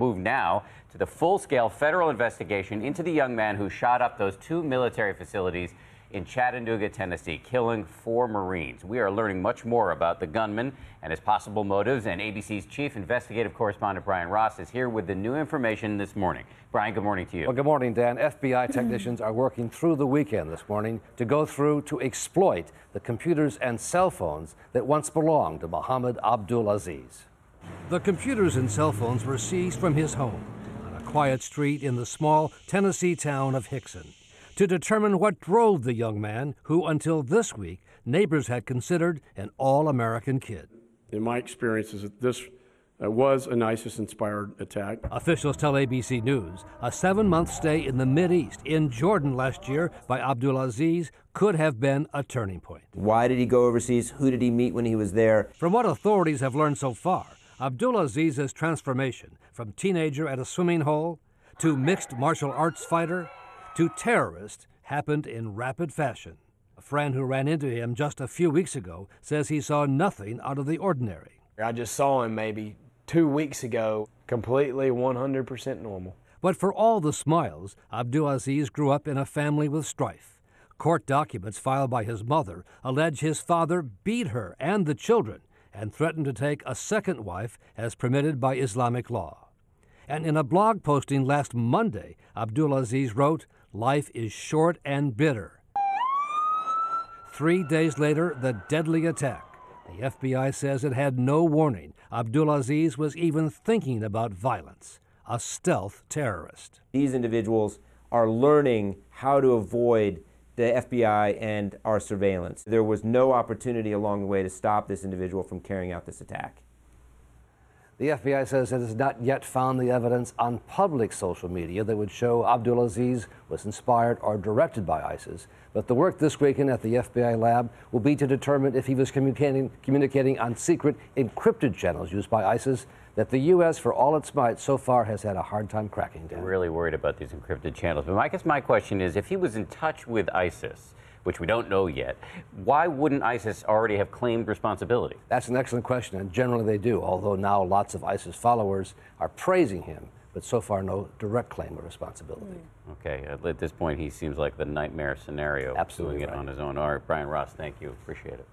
move now to the full-scale federal investigation into the young man who shot up those 2 military facilities in Chattanooga, Tennessee, killing 4 Marines. We are learning much more about the gunman and his possible motives, and ABC's chief investigative correspondent Brian Ross is here with the new information this morning. Brian, good morning to you. Well, good morning, Dan. FBI technicians are working through the weekend this morning to exploit the computers and cell phones that once belonged to Mohammod Abdulazeez. The computers and cell phones were seized from his home on a quiet street in the small Tennessee town of Hickson to determine what drove the young man who, until this week, neighbors had considered an all-American kid. In my experience, this was an ISIS-inspired attack. Officials tell ABC News a 7-month stay in the Mideast in Jordan last year by Abdulazeez could have been a turning point. Why did he go overseas? Who did he meet when he was there? From what authorities have learned so far, Abdulazeez's transformation from teenager at a swimming hole to mixed martial arts fighter to terrorist happened in rapid fashion. A friend who ran into him just a few weeks ago says he saw nothing out of the ordinary. I just saw him maybe 2 weeks ago, completely 100% normal. But for all the smiles, Abdulazeez grew up in a family with strife. Court documents filed by his mother allege his father beat her and the children and threatened to take a second wife as permitted by Islamic law. And in a blog posting last Monday, Abdulazeez wrote, "Life is short and bitter." 3 days later, the deadly attack. The FBI says it had no warning. Abdulazeez was even thinking about violence, a stealth terrorist. These individuals are learning how to avoid the FBI and our surveillance. There was no opportunity along the way to stop this individual from carrying out this attack. The FBI says it has not yet found the evidence on public social media that would show Abdulazeez was inspired or directed by ISIS. But the work this weekend at the FBI lab will be to determine if he was communicating on secret encrypted channels used by ISIS that the U.S., for all its might, so far has had a hard time cracking down. I'm really worried about these encrypted channels. But I guess my question is, if he was in touch with ISIS, which we don't know yet, why wouldn't ISIS already have claimed responsibility? That's an excellent question, and generally they do, although now lots of ISIS followers are praising him, but so far no direct claim of responsibility. Okay, at this point he seems like the nightmare scenario. Absolutely doing it right. on his own. All right, Brian Ross, thank you. Appreciate it.